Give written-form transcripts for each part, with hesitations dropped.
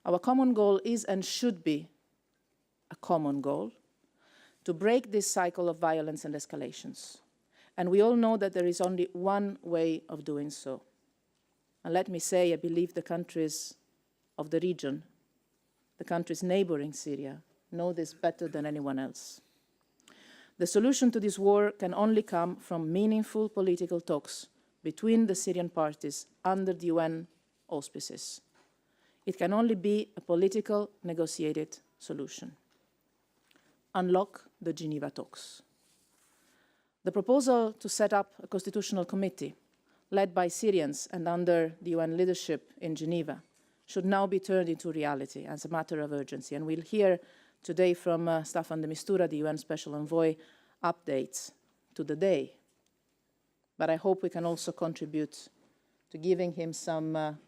Our common goal is and should be a common goal to break this cycle of violence and escalations. And we all know that there is only one way of doing so. And let me say, I believe the countries of the region, the countries neighboring Syria, know this better than anyone else. The solution to this war can only come from meaningful political talks between the Syrian parties under the UN auspices. It can only be a political, negotiated solution. Unlock the Geneva talks. The proposal to set up a constitutional committee led by Syrians and under the UN leadership in Geneva should now be turned into reality as a matter of urgency. And we'll hear today from Staffan de Mistura, the UN Special Envoy, updates to the day. But I hope we can also contribute to giving him some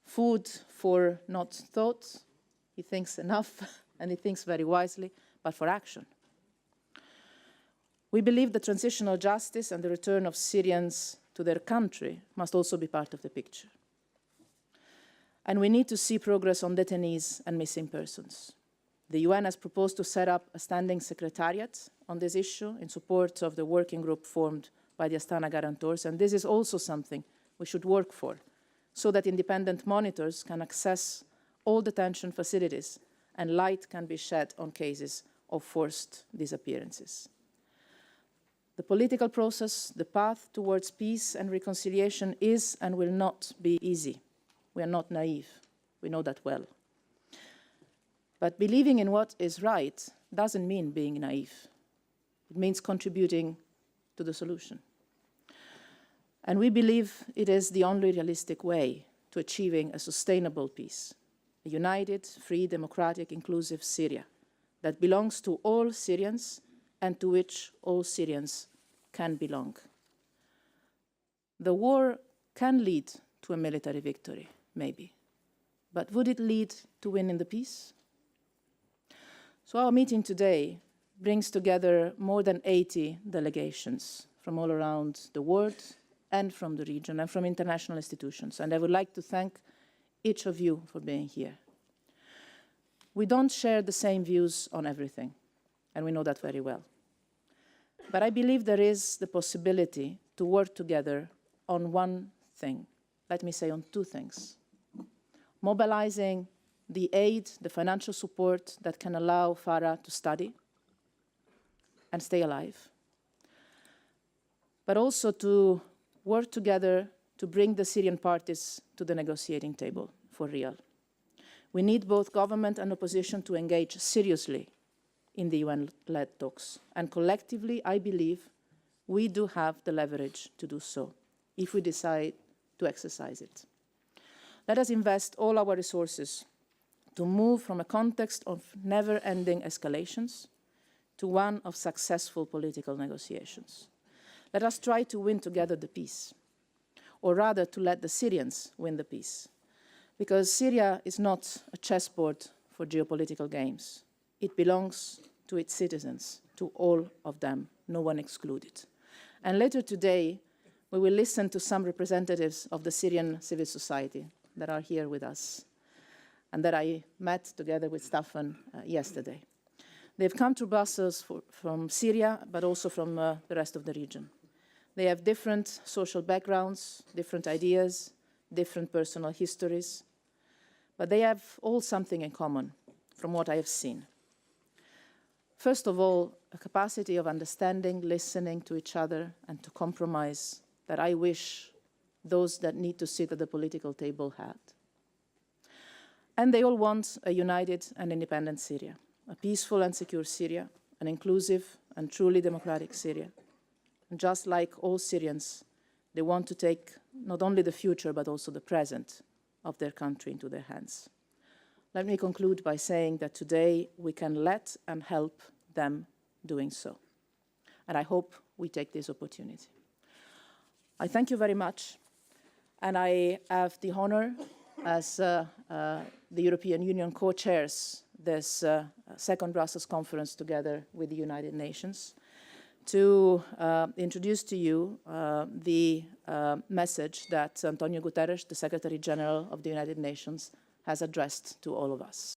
food for not thought. He thinks enough, and he thinks very wisely, but for action. We believe that transitional justice and the return of Syrians to their country must also be part of the picture. And we need to see progress on detainees and missing persons. The UN has proposed to set up a standing secretariat on this issue in support of the working group formed by the Astana guarantors, and this is also something we should work for, so that independent monitors can access all detention facilities and light can be shed on cases of forced disappearances. The political process, the path towards peace and reconciliation is and will not be easy. We are not naive. We know that well. But believing in what is right doesn't mean being naive. It means contributing to the solution. And we believe it is the only realistic way to achieving a sustainable peace, a united, free, democratic, inclusive Syria that belongs to all Syrians and to which all Syrians can belong. The war can lead to a military victory, maybe, but would it lead to winning the peace? So our meeting today brings together more than 80 delegations from all around the world and from the region and from international institutions. And I would like to thank each of you for being here. We don't share the same views on everything, and we know that very well. But I believe there is the possibility to work together on one thing. Let me say on two things. Mobilizing the aid, the financial support that can allow Farah to study and stay alive, but also to work together to bring the Syrian parties to the negotiating table for real. We need both government and opposition to engage seriously in the UN-led talks. And collectively, I believe, we do have the leverage to do so, if we decide to exercise it. Let us invest all our resources to move from a context of never-ending escalations to one of successful political negotiations. Let us try to win together the peace, or rather to let the Syrians win the peace. Because Syria is not a chessboard for geopolitical games. It belongs to its citizens, to all of them, no one excluded. And later today, we will listen to some representatives of the Syrian civil society that are here with us and that I met together with Staffan yesterday. They've come to Brussels from Syria, but also from the rest of the region. They have different social backgrounds, different ideas, different personal histories, but they have all something in common from what I have seen. First of all, a capacity of understanding, listening to each other, and to compromise that I wish those that need to sit at the political table had. And they all want a united and independent Syria, a peaceful and secure Syria, an inclusive and truly democratic Syria. And just like all Syrians, they want to take not only the future, but also the present of their country into their hands. Let me conclude by saying that today we can let and help them doing so. And I hope we take this opportunity. I thank you very much. And I have the honor, as the European Union co-chairs this second Brussels conference together with the United Nations, to introduce to you the message that Antonio Guterres, the Secretary General of the United Nations, has addressed to all of us.